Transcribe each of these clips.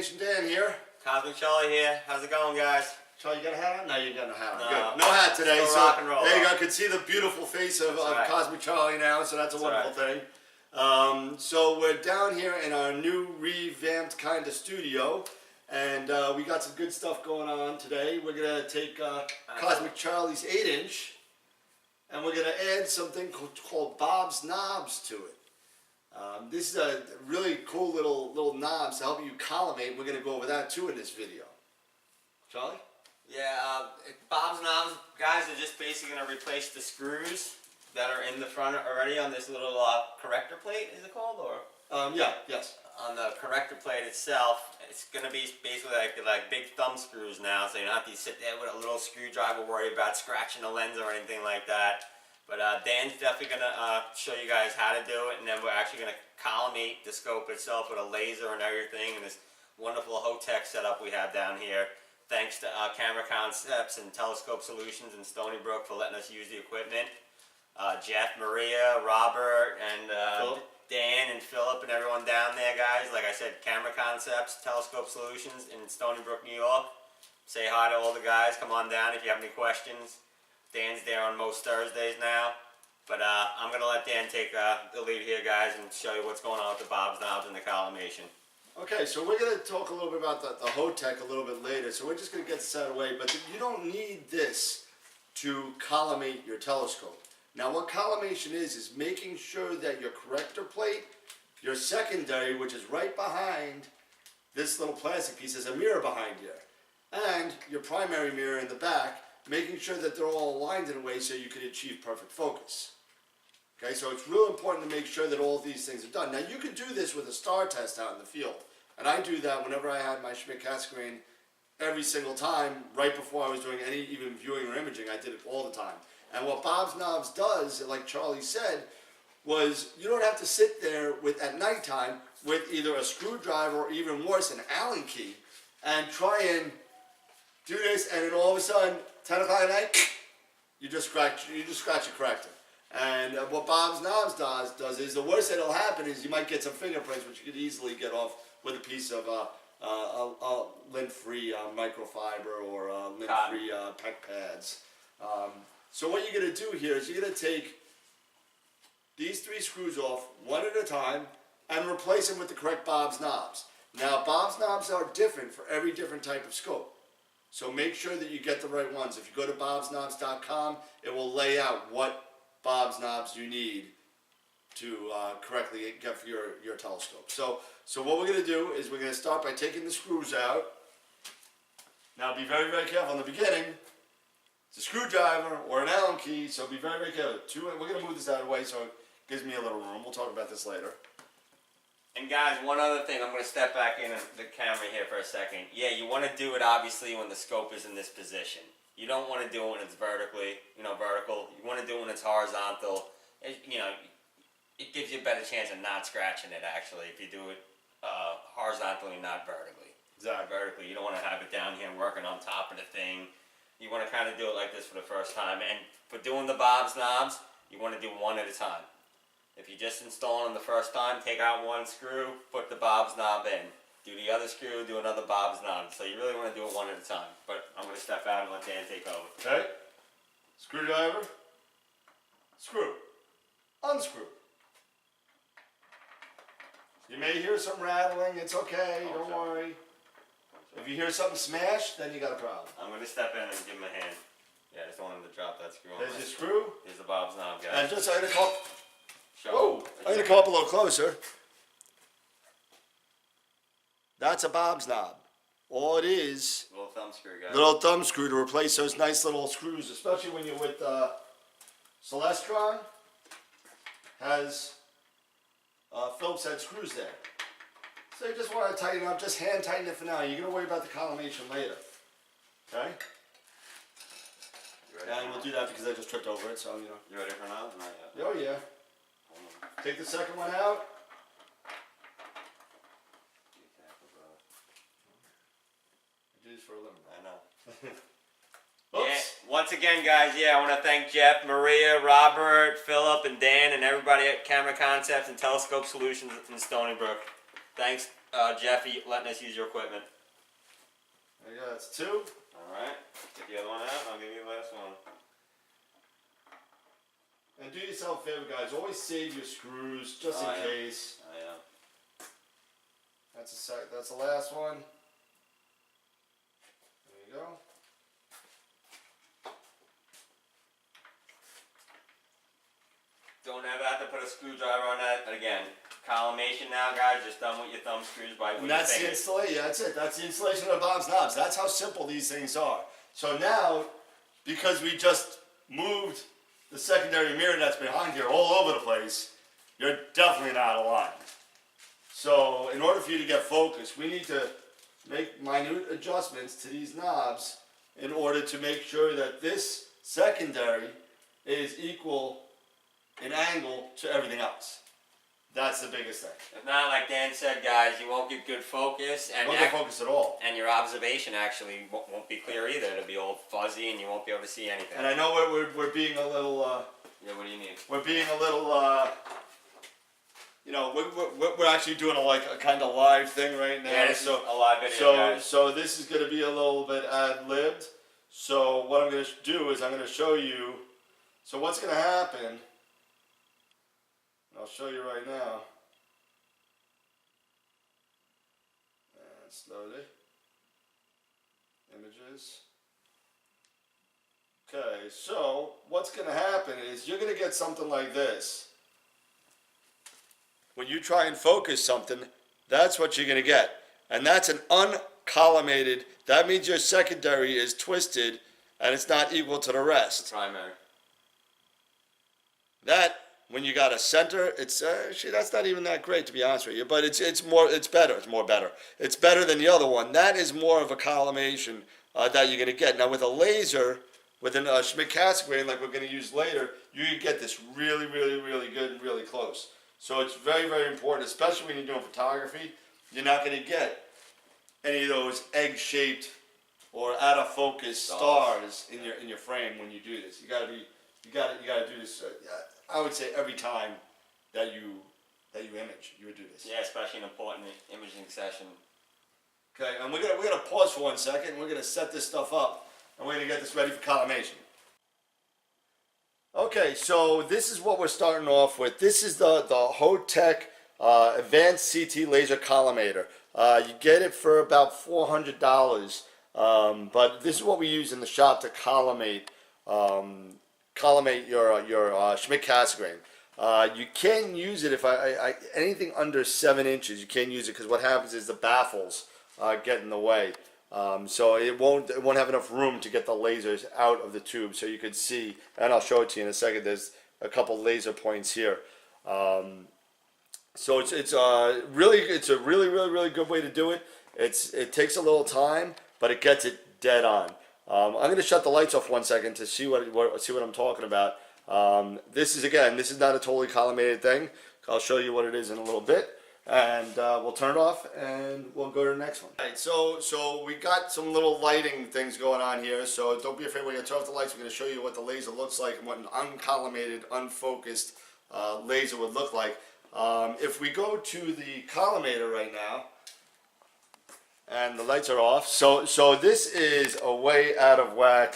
Collimation Dan here. Cosmic Charlie here. How's it going, guys? Charlie, you got a hat on? No, you got no hat on. No. Good. No hat today. Still so rock and roll. there you go. I can see the beautiful face of right. Cosmic Charlie now, so that's a wonderful thing. So we're down here in our new revamped kind of studio, and we got some good stuff going on today. We're going to take Cosmic Charlie's 8-inch, and we're going to add something called Bobs Knobs to it. This is a really cool little knobs to help you collimate. We're going to go over that too in this video. Charlie? Yeah, Bob's Knobs, guys, are just basically going to replace the screws that are in the front already on this little corrector plate, is it called? Or Yes. On the corrector plate itself, it's going to be basically like big thumb screws now, so you don't have to sit there with a little screwdriver worry about scratching the lens or anything like that. But Dan's definitely going to show you guys how to do it, and then we're actually going to collimate the scope itself with a laser and everything, and this wonderful Hotech setup we have down here. Thanks to Camera Concepts and Telescope Solutions in Stony Brook for letting us use the equipment. Jeff, Maria, Robert, and Dan and Philip and everyone down there, guys. Like I said, Camera Concepts, Telescope Solutions in Stony Brook, New York. Say hi to all the guys. Come on down if you have any questions. Dan's there on most Thursdays now. But I'm going to let Dan take the lead here, guys, and show you what's going on with the Bobs Knobs and the Collimation. Okay, so we're going to talk a little bit about the Hotech a little bit later. So we're just going to get this out of the way. But you don't need this to collimate your telescope. Now what collimation is making sure that your corrector plate, your secondary, which is right behind this little plastic piece, has a mirror behind you, and your primary mirror in the back, making sure that they're all aligned in a way so you can achieve perfect focus. Okay, so it's real important to make sure that all these things are done. Now you can do this with a star test out in the field, and I do that whenever I had my Schmidt-Cat screen every single time, right before I was doing any even viewing or imaging. I did it all the time. And what Bobs Knobs does, like Charlie said, was you don't have to sit there at nighttime with either a screwdriver or even worse, an Allen key, and try and do this, and then all of a sudden, 10 o'clock at night, you just scratch your corrector. And what Bobs Knobs does is the worst that'll happen is you might get some fingerprints, which you could easily get off with a piece of lint-free microfiber or lint-free pec pads. So what you're going to do here is you're going to take these 3 screws off one at a time and replace them with the correct Bobs Knobs. Now Bobs Knobs are different for every different type of scope. So make sure that you get the right ones. If you go to bobsknobs.com, it will lay out what Bobs Knobs you need to correctly get for your telescope. So what we're going to do is we're going to start by taking the screws out. Now be very, very careful in the beginning. It's a screwdriver or an Allen key, so be very, very careful. We're going to move this out of the way so it gives me a little room. We'll talk about this later. And guys, one other thing, I'm going to step back in the camera here for a second. Yeah, you want to do it obviously when the scope is in this position. You don't want to do it when it's vertical. You want to do it when it's horizontal. It gives you a better chance of not scratching it actually if you do it horizontally, not vertically. Exactly. Vertically, you don't want to have it down here and working on top of the thing. You want to kind of do it like this for the first time. And for doing the Bobs Knobs, you want to do one at a time. If you just install them the first time, take out one screw, put the Bobs Knob in. Do the other screw, do another Bobs Knob. So you really want to do it one at a time. But I'm going to step out and let Dan take over. Okay. Screwdriver. Screw. Unscrew. You may hear some rattling. It's okay. Don't worry. If you hear something smash, then you got a problem. I'm going to step in and give him a hand. Yeah, I just want him to drop that screw on. There's your screw. Here's the Bobs Knob, guys. And just I'm going to come up a little closer. That's a Bobs Knob. All it is, little thumb screw, guys. Little thumb screw to replace those nice little screws, especially when you're with Celestron. Has Phillips head screws there. So you just want to tighten up, just hand tighten it for now. You're going to worry about the collimation later. Okay? And we'll do that because I just tripped over it, so You ready for now? Not yet. Oh yeah. Take the second one out. I do this for a living. I know. Oops. Yeah, once again, guys, I want to thank Jeff, Maria, Robert, Philip, and Dan, and everybody at Camera Concepts and Telescope Solutions in Stony Brook. Thanks Jeffy, letting us use your equipment. There you go, that's 2. Alright, get the other one out, and I'll give you the last one. And do yourself a favor, guys, always save your screws, just in case. Oh, yeah. That's the last one. There you go. Don't ever have to put a screwdriver on that. But again, collimation now, guys, just done with your thumb screws by And that's the installation. Yeah, that's it. That's the installation of the Bobs Knobs. That's how simple these things are. So now, because we just moved the secondary mirror that's behind here all over the place, you're definitely not aligned. So in order for you to get focused, we need to make minute adjustments to these knobs in order to make sure that this secondary is equal in angle to everything else. That's the biggest thing. If not, like Dan said, guys, you won't get good focus, and Don't get focused at all. And your observation actually won't be clear either. It'll be all fuzzy, and you won't be able to see anything. And I know we're being a little. Yeah, what do you need? We're being a little. You know, we're actually doing a kind of live thing right now. Yeah, this is a live video, guys. So this is going to be a little bit ad-libbed. So what I'm going to do is I'm going to show you. So what's going to happen? I'll show you right now. And slowly. Images. Okay, so what's going to happen is you're going to get something like this. When you try and focus something, that's what you're going to get. And that's an uncollimated. That means your secondary is twisted and it's not equal to the rest. Primary. That, when you got a center, it's actually, that's not even that great, to be honest with you. But it's better. It's more better. It's better than the other one. That is more of a collimation that you're going to get. Now with a laser, with a Schmidt-Cassegrain grain like we're going to use later, you can get this really, really, really good and really close. So it's very, very important, especially when you're doing photography. You're not going to get any of those egg-shaped or out of focus stars in your frame when you do this. You got to do this. I would say every time that you image, you would do this. Yeah, especially an important imaging session. Okay, and we're gonna pause for 1 second. We're gonna set this stuff up, and we're gonna get this ready for collimation. Okay, so this is what we're starting off with. This is the Hotech Advanced CT Laser Collimator. You get it for about $400, but this is what we use in the shop to collimate your Schmidt-Cassegrain grain. You can use it if anything under 7 inches. You can't use it because what happens is the baffles get in the way. So it won't have enough room to get the lasers out of the tube. So you can see, and I'll show it to you in a second. There's a couple laser points here. So it's a really good way to do it. It takes a little time, but it gets it dead on. I'm going to shut the lights off 1 second to see what I'm talking about. This is not a totally collimated thing. I'll show you what it is in a little bit, and we'll turn it off and we'll go to the next one. All right, so we got some little lighting things going on here. So don't be afraid when you turn off the lights. We're going to show you what the laser looks like and what an uncollimated, unfocused laser would look like. If we go to the collimator right now. And the lights are off. So this is a way out of whack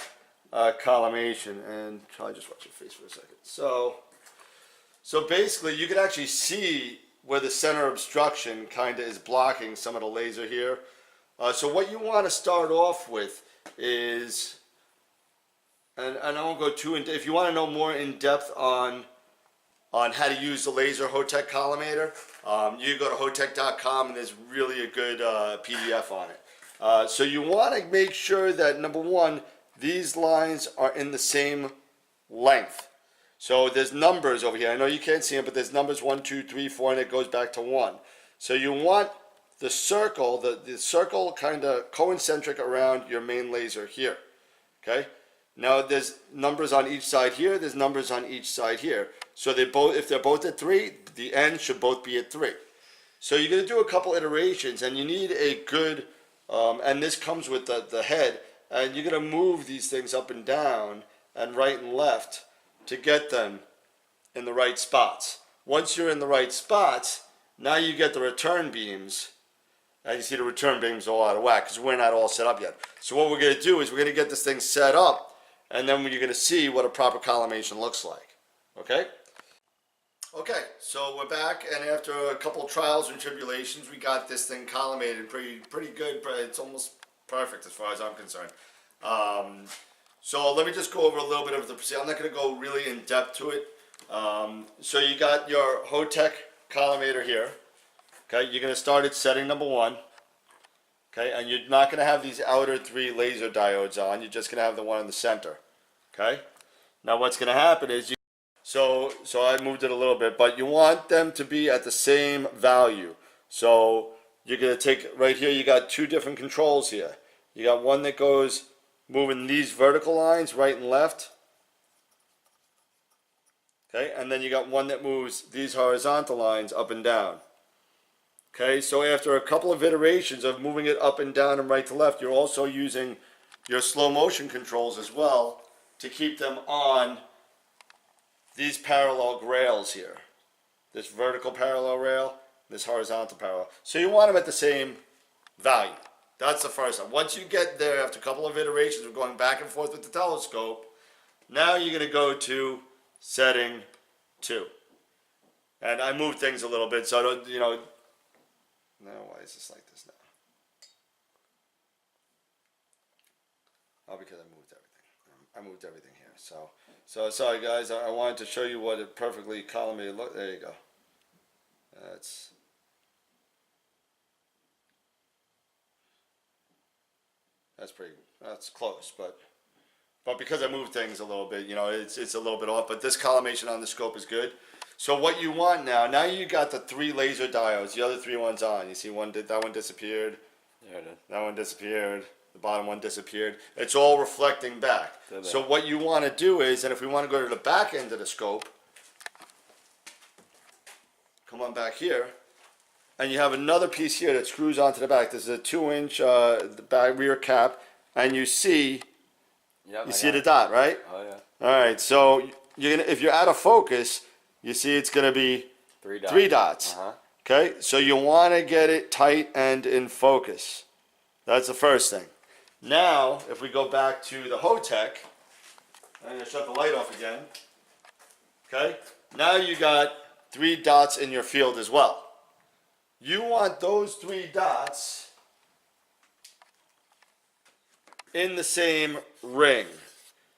collimation. And try just watch your face for a second. So basically, you can actually see where the center obstruction kind of is blocking some of the laser here. So what you want to start off with is, and I won't go too in. If you want to know more in depth on how to use the laser Hotech Collimator, you go to hotech.com and there's really a good PDF on it. So you want to make sure that, number one, these lines are in the same length. So there's numbers over here. I know you can't see them, but there's numbers 1, 2, 3, 4, and it goes back to 1. So you want the circle, the circle kind of concentric around your main laser here. Okay? Now there's numbers on each side here, there's numbers on each side here. So if they're both at 3, the ends should both be at 3. So you're going to do a couple iterations, and you need a good, and this comes with the head, and you're going to move these things up and down and right and left to get them in the right spots. Once you're in the right spots, now you get the return beams Now you see the return beam's all out of whack because we're not all set up yet. So what we're going to do is we're going to get this thing set up, and then you're going to see what a proper collimation looks like. Okay? Okay, so we're back, and after a couple of trials and tribulations, we got this thing collimated pretty good. It's almost perfect as far as I'm concerned. So let me just go over a little bit of the procedure. I'm not going to go really in depth to it. So you got your Hotech Collimator here. Okay, you're going to start at setting number 1. Okay, and you're not going to have these outer 3 laser diodes on. You're just going to have the one in the center. Okay, now what's going to happen is so I moved it a little bit, but you want them to be at the same value. So you're going to take, right here, you got 2 different controls here. You got one that goes moving these vertical lines, right and left. Okay, and then you got one that moves these horizontal lines up and down. Okay, so after a couple of iterations of moving it up and down and right to left, you're also using your slow motion controls as well to keep them on these parallel rails here. This vertical parallel rail, this horizontal parallel. So you want them at the same value. That's the first one. Once you get there, after a couple of iterations of going back and forth with the telescope, now you're going to go to setting 2. And I moved things a little bit, so I don't, now why is this like this now? Oh, because I moved everything. I moved everything here. So sorry guys, I wanted to show you what it perfectly collimated look. There you go. That's close, but because I moved things a little bit, it's a little bit off, but this collimation on the scope is good. So what you want now you got the 3 laser diodes, the other 3 ones on. You see that one disappeared. There it is. That one disappeared. The bottom one disappeared. It's all reflecting back. So what you want to do is, and if we want to go to the back end of the scope, come on back here, and you have another piece here that screws onto the back. This is a 2-inch back rear cap, and you see, see the dot, right? Oh yeah. All right. So if you're out of focus, you see it's going to be 3 dots. Okay. So you want to get it tight and in focus. That's the first thing. Now, if we go back to the Hotech, I'm going to shut the light off again. Okay. Now you got 3 dots in your field as well. You want those 3 dots in the same ring.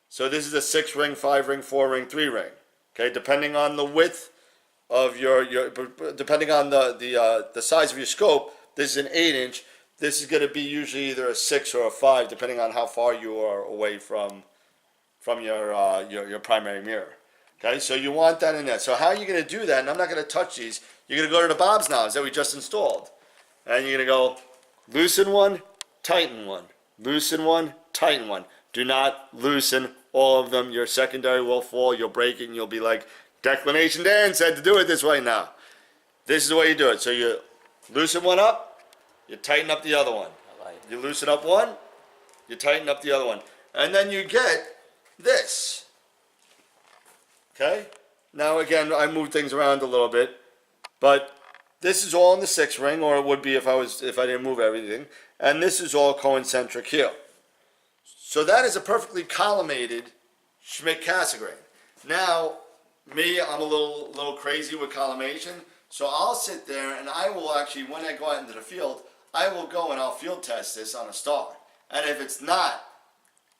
So this is a 6-ring, 5-ring, 4-ring, 3-ring. Okay, depending on the width of depending on the size of your scope, this is an 8-inch. This is going to be usually either a 6 or a 5, depending on how far you are away from your primary mirror. Okay, so you want that in there. So how are you going to do that? And I'm not going to touch these. You're going to go to the Bobs Knobs that we just installed. And you're going to go loosen one, tighten one. Loosen one, tighten one. Do not loosen all of them. Your secondary will fall. You'll break it and you'll be like, Declination Dan said to do it this way now. This is the way you do it. So you loosen one up. You tighten up the other one. You loosen up one, you tighten up the other one. And then you get this. Okay? Now again, I moved things around a little bit, but this is all in the 6-ring, or it would be if I didn't move everything. And this is all concentric here. So that is a perfectly collimated Schmidt-Cassegrain. Now, me, I'm a little crazy with collimation, so I'll sit there and I will actually, when I go out into the field, I will go and I'll field test this on a star. And if it's not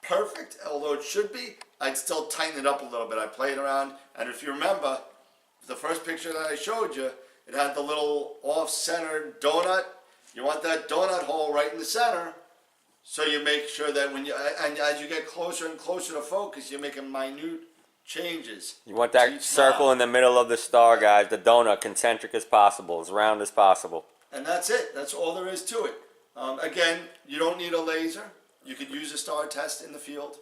perfect, although it should be, I'd still tighten it up a little bit. I play it around, and if you remember, the first picture that I showed you, it had the little off-centered donut. You want that donut hole right in the center, so you make sure that and as you get closer and closer to focus, you're making minute changes. You want that circle in the middle of the star, guys, the donut, concentric as possible, as round as possible. And that's it. That's all there is to it. Again, you don't need a laser. You could use a star test in the field.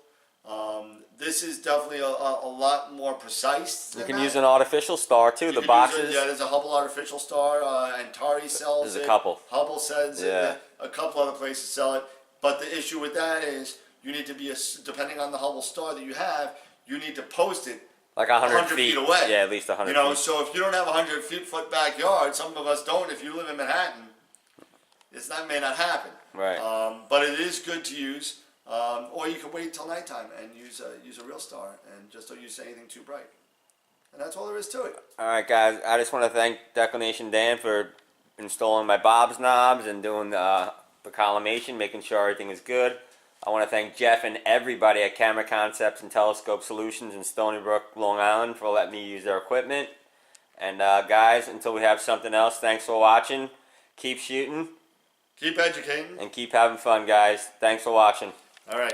This is definitely a lot more precise. You can use an artificial star too. The boxes. There's a Hubble artificial star. Antari sells it. There's a couple. Hubble sells it. A couple other places sell it. But the issue with that is you need to be, depending on the Hubble star that you have, you need to post it like 100 feet away. Yeah, at least 100 feet. So if you don't have a 100 foot backyard, some of us don't. If you live in Manhattan, may not happen. Right. But it is good to use. Or you can wait till nighttime and use a real star and just don't use anything too bright. And that's all there is to it. All right, guys. I just want to thank Declination Dan for installing my Bobs Knobs and doing the collimation, making sure everything is good. I want to thank Jeff and everybody at Camera Concepts and Telescope Solutions in Stony Brook, Long Island, for letting me use their equipment. And guys, until we have something else, thanks for watching. Keep shooting. Keep educating. And keep having fun, guys. Thanks for watching. All right.